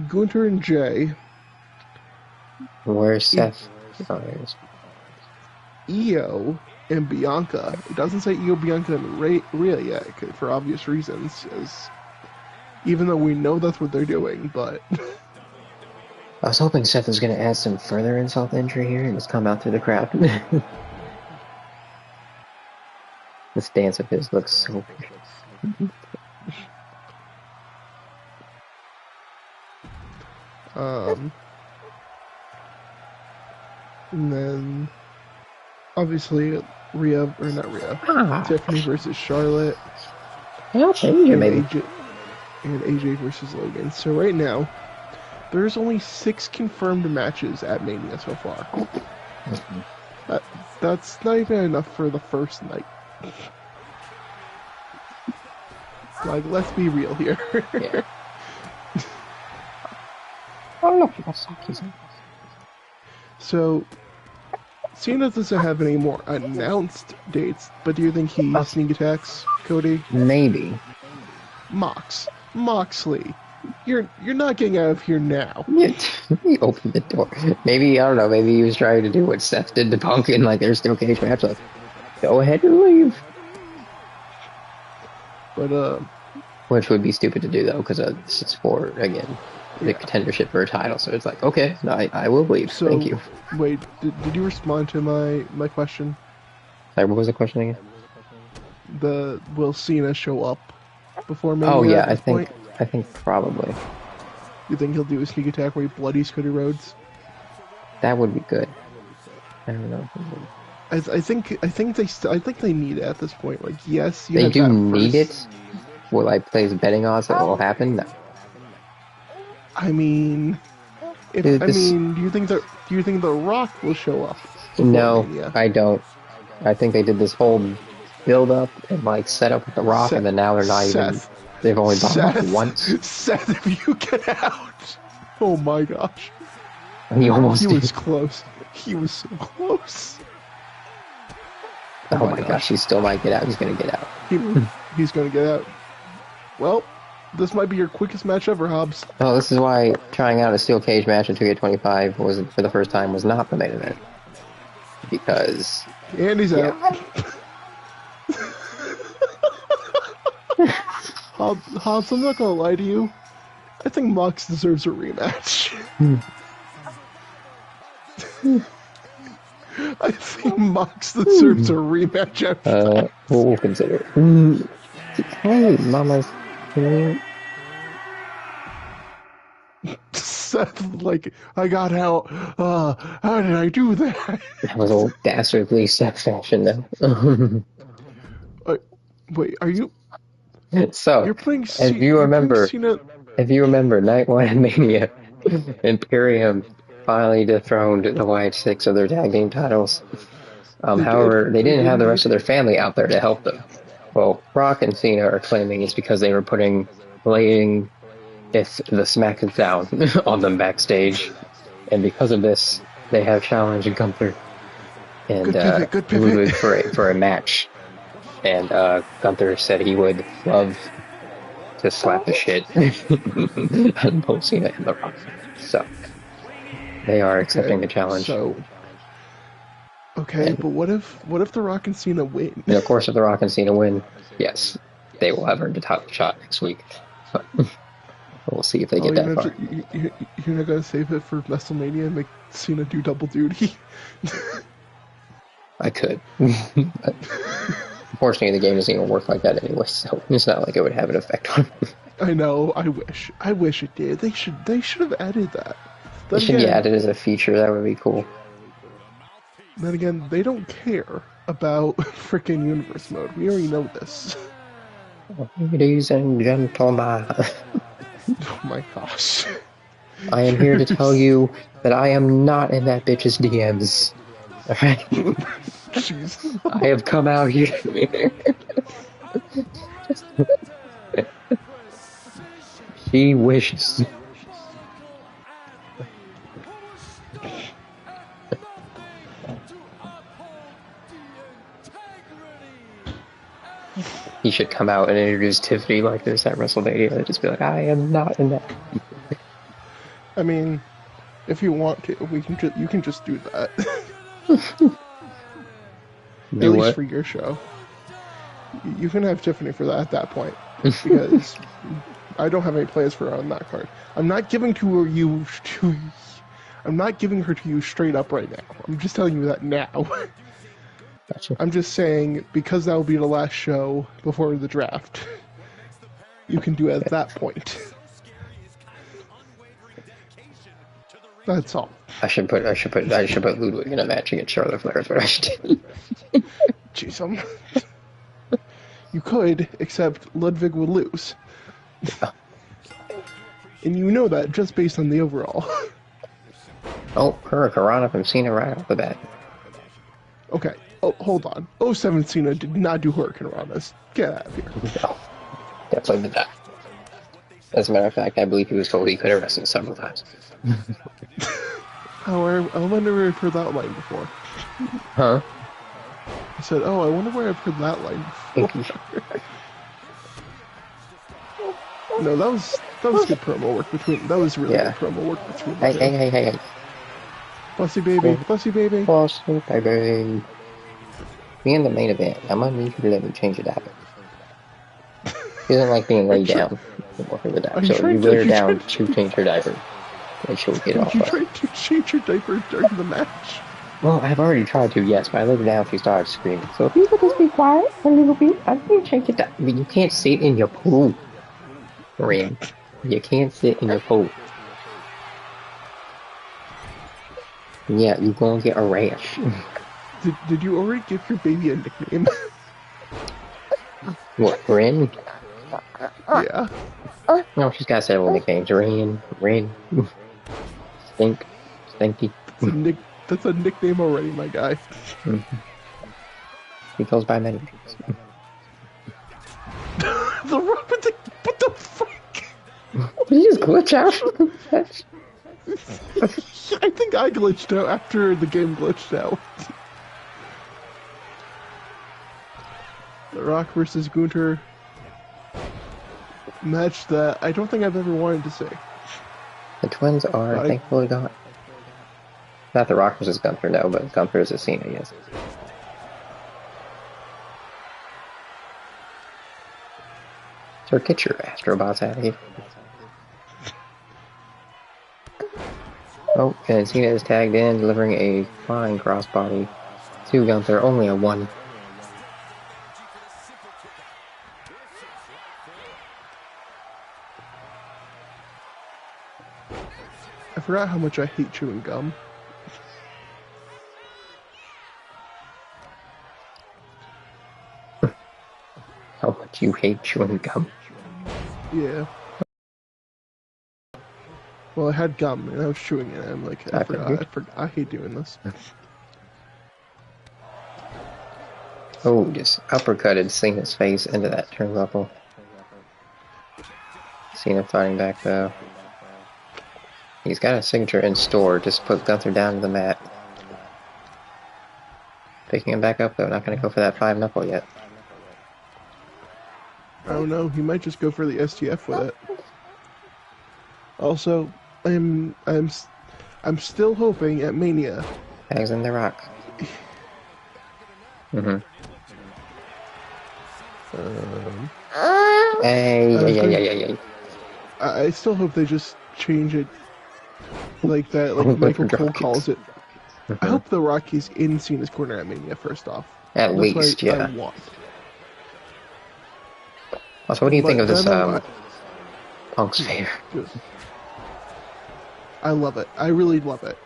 Gunther and Jay. Where's Seth? Io and Bianca. It doesn't say Io, Bianca, and Rhea yet, for obvious reasons, as even though we know that's what they're doing, but... I was hoping Seth was going to add some further insult to injury here and just come out through the crowd. This dance of his looks so weird. And then, obviously, Tiffany versus Charlotte. I'll change it, maybe. And AJ versus Logan. So right now, there's only 6 confirmed matches at Mania so far. That's not even enough for the first night. Like, let's be real here. Yeah. Oh, look, So, Cena doesn't have any more announced dates, but do you think he sneak attacks Cody? Maybe. Moxley, you're not getting out of here now. He opened the door. Maybe, I don't know, maybe he was trying to do what Seth did to Punk in like their steel cage match, like, go ahead and leave. But, which would be stupid to do though, because this is for, again, the contendership for a title, so it's like, okay, I will leave, so, thank you. Wait, did you respond to my question? Sorry, what was the question again? Will Cena show up before Mania? Oh yeah, I think probably. You think he'll do a sneak attack where he bloodies Cody Rhodes? That would be good. I don't know. I think they need it at this point. Like, yes, they do need it. Will I place betting odds that will happen? No. I mean, do you think The Rock will show up? No, Mania? I don't. I think they did this whole build up and like set up with The Rock, and then now they're not even. They've only bought Rock once. Seth, if you get out! Oh my gosh! He was close. He was so close. Oh my gosh, he still might get out. He's gonna get out. He's gonna get out. Well, this might be your quickest match ever, Hobbs. Oh, this is why trying out a steel cage match in 2K25 for the first time was not the main event. Because... And he's out. Hobbs, I'm not gonna lie to you. I think Mox deserves a rematch. I think Mox deserves a rematch after that. We'll consider it. Hey, mamas. Seth, like, I got out. How did I do that? That was old dastardly Seth fashion, though. Wait, are you? So, You're playing. if you remember, Cena. Night One at Mania, Imperium finally dethroned the Wyatt Six of their tag team titles. However, they didn't have the rest of their family out there to help them. Well, Rock and Cena are claiming it's because they were laying the SmackDown on them backstage, and because of this, they have challenged Gunther and Good pivot. Ludwig for a match. And Gunther said he would love to slap the shit out of both Cena and The Rock. So they are accepting the challenge. But what if The Rock and Cena win? And of course, if The Rock and Cena win, yes, they will have earned a title shot next week. But we'll see if they get that far. You're not gonna save it for WrestleMania and make Cena do double duty? I could. Unfortunately, the game doesn't even work like that anyway, so it's not like it would have an effect on it. I know. I wish it did. They should have added that. It should be added as a feature. That would be cool. Then again, they don't care about freaking universe mode. We already know this. Ladies and gentlemen. Oh my gosh. I am here to tell you that I am not in that bitch's DMs. Alright? Jeez. I have come out here. She wishes. He should come out and introduce Tiffany like this at WrestleMania and just be like, I am not in that. I mean, if you want to, you can just do that. At least for your show. You can have Tiffany for that at that point. Because I don't have any plans for her on that card. I'm not giving her to you straight up right now. I'm just telling you that now. Gotcha. I'm just saying, because that will be the last show before the draft, you can do it at that point. That's all. I should put Ludwig in a match against Charlotte Flair. That's what I should do. Jeez, you could, except Ludwig would lose. And you know that just based on the overall. Oh, Hurricanrana from Cena right off the bat. Okay. Oh, hold on. 07 Cena did not do Hurricanranas. Get out of here. No, definitely did not. As a matter of fact, I believe he was told he could have wrestled several times. I wonder where I've heard that line before. Huh? I said, I wonder where I've heard that line before. No, that was good promo work between. That was really good promo work between. Hey. Pussy baby. Pussy baby. Be in the main event. I'm gonna need you to let me change your diaper. She doesn't like being laid down for the diaper, so you lay her down to change her diaper. And she'll get off. You tried to change your diaper during the match? Well, I've already tried to, yes, but I laid her down, she started screaming. So if you could just be quiet a little bit, I can change your diaper. You can't sit in your pool, Ren. You can't sit in your pool. Yeah, you're gonna get a rash. Did you already give your baby a nickname? What, Ren? Yeah. No, she's got several nicknames. Ren, Stinky. That's a nickname already, my guy. Mm-hmm. He goes by many names. The Rock with the... What the fuck? Did you just glitch out? I think I glitched out after the game glitched out. The Rock versus Gunther match that I don't think I've ever wanted to say. The twins are thankfully gone. Not the Rock versus Gunther, no, but Gunther versus Cena, yes. Or get your Astrobots out of here. Oh, and Cena is tagged in, delivering a flying crossbody to Gunther, only a 1. I forgot how much I hate chewing gum. How much you hate chewing gum. Yeah. Well, I had gum and I was chewing it. And I'm like, I forgot. I hate doing this. Oh, just uppercutted Cena's face into that turnbuckle. Cena fighting back though. He's got a signature in store. Just put Gunther down to the mat. Picking him back up though. Not going to go for that 5 knuckle yet. I don't know. He might just go for the STF with it. Also, I'm still hoping at Mania. Tags in the Rock. Hey. I still hope they just change it like that, like Michael Cole calls it. I hope the Rocky's in Cena's corner at Mania first off. At least, yeah. I want. Also, what do you think of this Punk's favor? I love it. I really love it.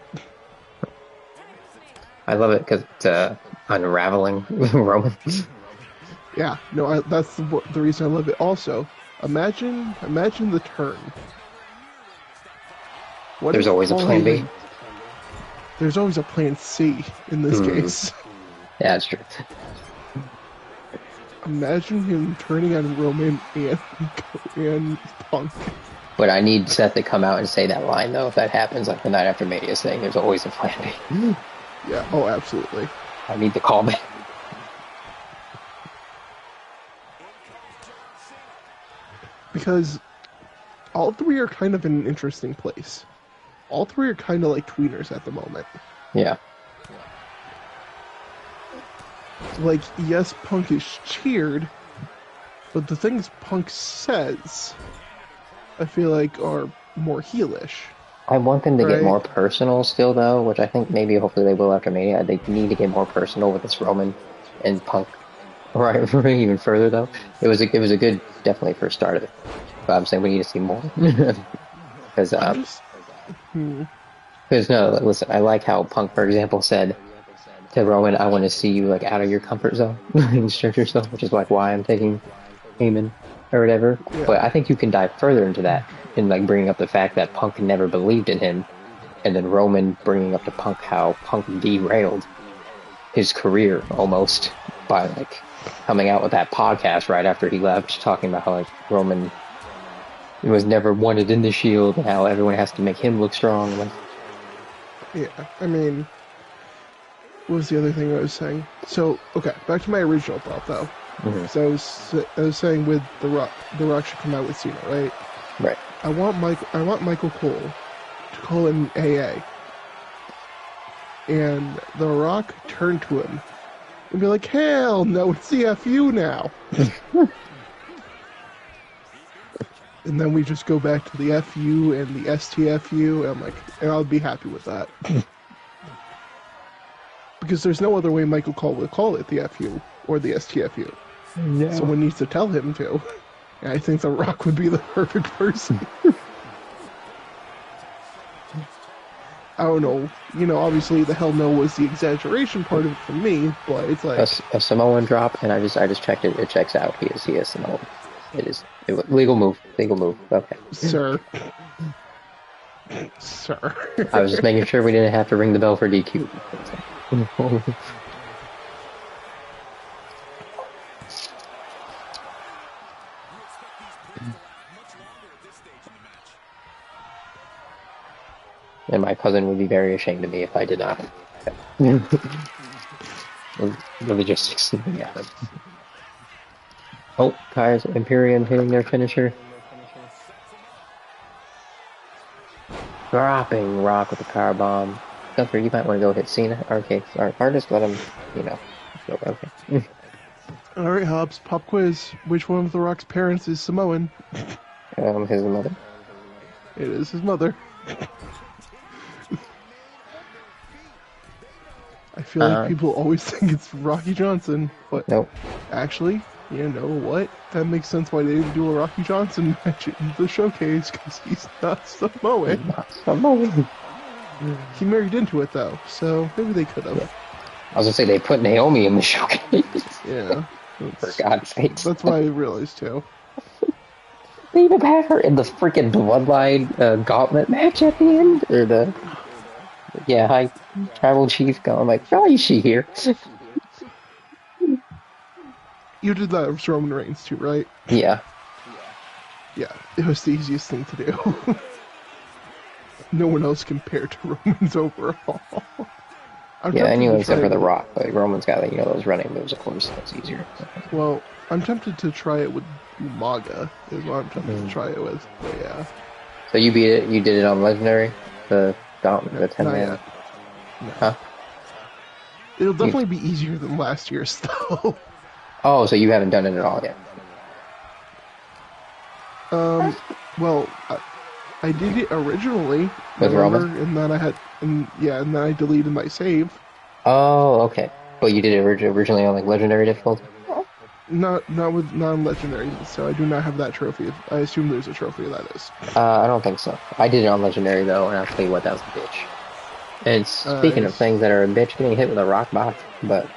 I love it because it's unraveling Roman. Yeah, no, that's the reason I love it. Also, imagine the turn. There's always a plan B. There's always a plan C in this case. Yeah, that's true. Imagine him turning on Roman and Punk. But I need Seth to come out and say that line, though, if that happens, like the night after Mania saying there's always a plan B. Yeah, oh, absolutely. I need the callback. Because all three are kind of in an interesting place. All three are kind of like tweeners at the moment. Yeah. Like, yes, Punk is cheered, but the things Punk says, I feel like, are more heelish. I want them to get more personal still, though, which I think maybe hopefully they will after Mania. They need to get more personal with this Roman and Punk. Right, even further, though. It was a good, definitely first start of it. But I'm saying we need to see more. Because, no, listen, I like how Punk, for example, said to Roman, I want to see you, like, out of your comfort zone and stretch yourself, which is, like, why I'm taking Heyman or whatever. Yeah. But I think you can dive further into that and, like, bringing up the fact that Punk never believed in him, and then Roman bringing up to Punk how Punk derailed his career almost by, like, coming out with that podcast right after he left, talking about how, like, Roman was never wanted in the Shield and how everyone has to make him look strong. Like, yeah, I mean, what was the other thing I was saying? So, okay, back to my original thought, though. So I was saying with the Rock should come out with Cena, right? Right. I want Michael Cole to call in AA, and the Rock turned to him and be like, hell no, it's the FU now. And then we just go back to the FU and the STFU, and I'll be happy with that. Because there's no other way Michael Cole would call it the FU or the STFU. Yeah. Someone needs to tell him to. And I think The Rock would be the perfect person. I don't know. Obviously the hell no was the exaggeration part of it for me, but it's like a Samoan drop, and I just checked it. It checks out. He is Samoan. Legal move. Okay. Sir. I was just making sure we didn't have to ring the bell for DQ. And my cousin would be very ashamed of me if I did not. The logistics. Yeah. Oh, Kai's Imperium hitting their finisher. Dropping Rock with the power bomb. Gunther, you might want to go hit Cena. Okay, or just let him, go. Okay. All right, Hobbs, pop quiz. Which one of The Rock's parents is Samoan? His mother. It is his mother. I feel like people always think it's Rocky Johnson, but Nope. actually, you know what? That makes sense why they didn't do a Rocky Johnson match in the showcase, because he's not Samoan. Not Samoan. He married into it, though, so maybe they could have. Yeah. I was gonna say they put Naomi in the showcase. Yeah. For God's sakes. That's what I realized, too. They even had her in the freaking Bloodline gauntlet match at the end, or the high tribal chief going like, why is she here? You did that with Roman Reigns, too, right? Yeah. Yeah, it was the easiest thing to do. No one else compared to Roman's overall. Yeah, anyone except for The Rock. Like, Roman's got, like, those running moves, of course, that's easier. Well, I'm tempted to try it with Umaga, is what I'm tempted to try it with, but yeah. So you beat it, you did it on Legendary? The Gauntlet, the 10 Not man? yet. No. Huh? It'll definitely be easier than last year's, though. Oh, so you haven't done it at all yet? Well, I did it originally. With Roman? And then and then I deleted my save. Oh, okay. But you did it originally on, like, Legendary difficulty? Not with non-legendary, so I do not have that trophy. I assume there's a trophy that is. I don't think so. I did it on Legendary, though, and I'll tell you what, that was a bitch. And speaking of things that are a bitch, getting hit with a rock box, but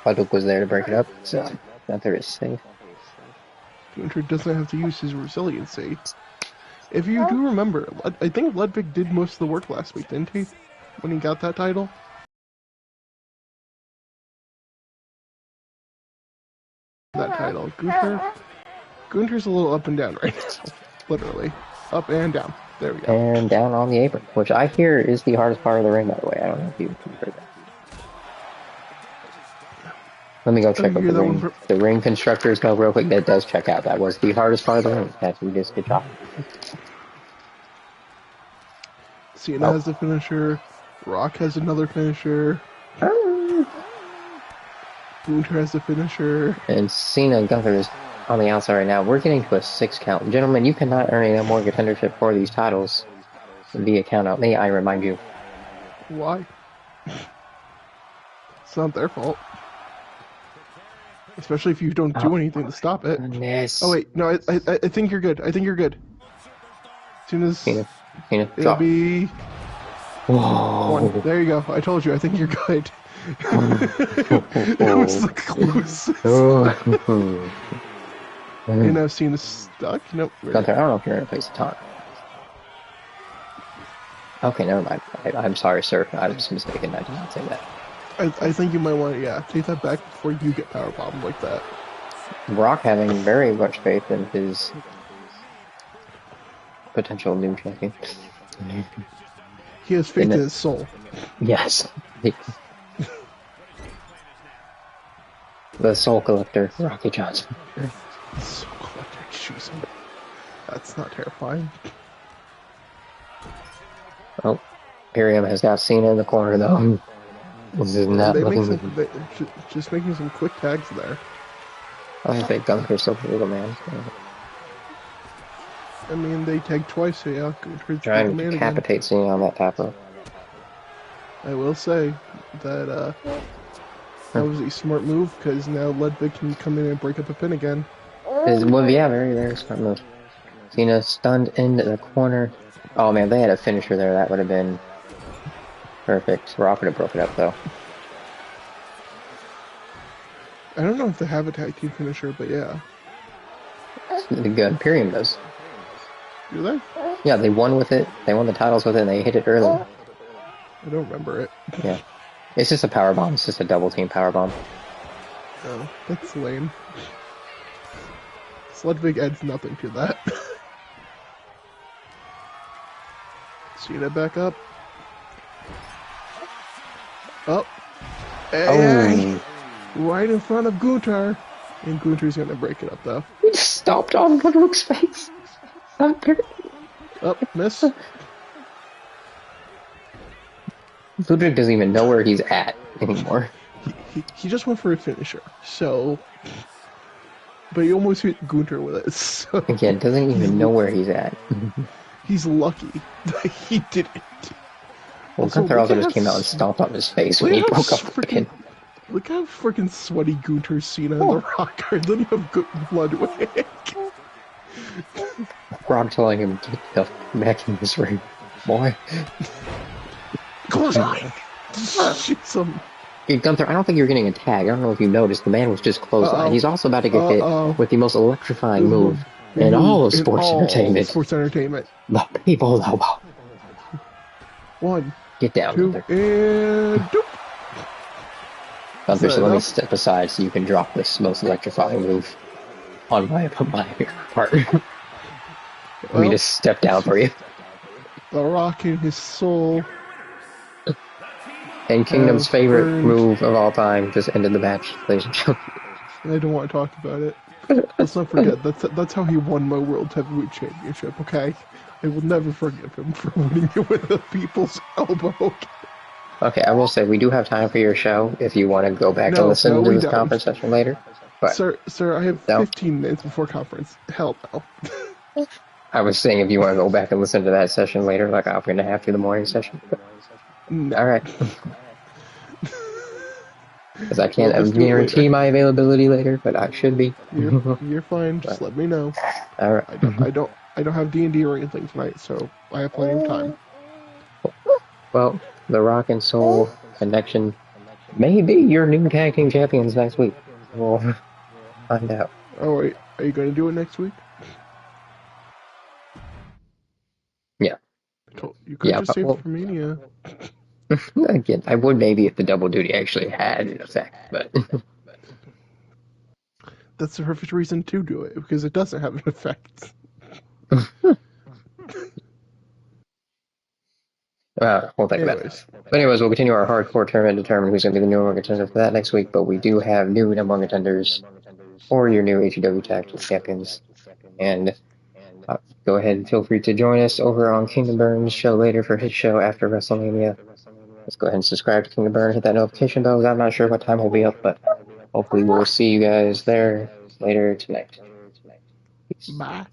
Ludwig was there to break it up, so that there is safe. Gunter doesn't have to use his resiliency. If you do remember, I think Ludwig did most of the work last week, didn't he? When he got that title? Gunter's a little up and down right now. Literally. Up and down. There we go. And down on the apron, which I hear is the hardest part of the ring, by the way. I don't know if you heard that. Let me go check out the ring constructors go real quick. That does check out. That was the hardest part of the ring. That's we just good job. Cena has a finisher. Rock has another finisher. Gunter has a finisher. And Cena and Gunther is on the outside right now. We're getting to a 6 count. Gentlemen, you cannot earn any more contendership for these titles via count out. May I remind you? Why? It's not their fault. Especially if you don't do anything to stop it. Goodness. Oh wait, no, I think you're good. I think you're good. As soon as Cena, it'll drop. be Whoa. 1. There you go. I told you. I think you're good. That was the closest. And now Cena's stuck. Nope. Gunther, I don't know if you're in a place to talk. Okay, never mind. I'm sorry, sir. I was mistaken. I did not say that. I think you might want to, take that back before you get power bomb like that. Brock having very much faith in his potential new champion. He has faith in his soul. Yes. The Soul Collector, Rocky Johnson. Soul Collector, jeez. That's not terrifying. Oh, Imperium has got Cena in the corner, though. This is not looking good. Just making some quick tags there. I think Gunther's so little, man. I mean, they tagged twice, so yeah. Trying to decapitate Cena on that top rope. I will say that that was a smart move, because now Ludwig can come in and break up a pin again. Well, yeah, very, very smart move. Cena stunned into the corner. Oh man, they had a finisher there. That would have been perfect. Rock would have broke it up, though. I don't know if they have a tag team finisher, but yeah. The Imperium does. Do they? Yeah, they won with it. They won the titles with it, and they hit it early. I don't remember it. Yeah. It's just a power bomb. It's just a double team power bomb. Oh, that's lame. Ludwig adds nothing to that. Cena back up. Up. Hey, right in front of Gunter. And Gunter's gonna break it up, though. He stopped on Ludwig's face. Up, miss. Ludwig doesn't even know where he's at anymore. He just went for a finisher, so But he almost hit Gunter with it, so Again, doesn't even know where he's at. he's lucky that he didn't. Well, Gunther also just came out and stomped on his face when he broke up the pin. Look how freaking sweaty Gunter, Cena, and The Rock are. Then you have good Ludwig. Brock telling him, get the f back in this ring, boy. Close line! Shoot some. Hey, Gunther, I don't think you're getting a tag. I don't know if you noticed. The man was just clothesline. He's also about to get hit with the most electrifying move in all of sports entertainment. Sports entertainment. The people's elbow. 1, Get down, 2, Gunther. and doop. Gunther, so let me step aside so you can drop this most electrifying move on my part. Let me just step down for you. The Rock in his soul. And Kingdom's favorite move of all time just ended the match, ladies and gentlemen. I don't want to talk about it. Let's not forget, that's how he won my World Heavyweight Championship, okay? I will never forgive him for winning it with the people's elbow. Okay, I will say, we do have time for your show if you want to go back and listen to this conference session later. But Sir, I have 15 minutes before conference. Hell no. I was saying if you want to go back and listen to that session later, like I'm going to have to the morning session. No. All right. Because I can't guarantee my availability later, but I should be. You're fine. Just let me know. All right. I don't have D&D or anything tonight, so I have plenty of time. Well, the Rock and Soul Connection may be your new tag team champions next week. We'll find out. Oh wait, are you going to do it next week? Yeah. You could just save it for Mania. Again, I would maybe if the double duty actually had an effect, but that's the perfect reason to do it, because it doesn't have an effect. We'll think about it. But anyways, we'll continue our hardcore tournament to determine who's going to be the new number one contender for that next week, but we do have new number one contenders for your new HUW Tag Team Champions. And go ahead and feel free to join us over on Kingdom Burns' show later for his show after WrestleMania. Let's go ahead and subscribe to Kingdom Burns, hit that notification bell. I'm not sure what time we'll be up, but hopefully we'll see you guys there later tonight. Peace. Bye.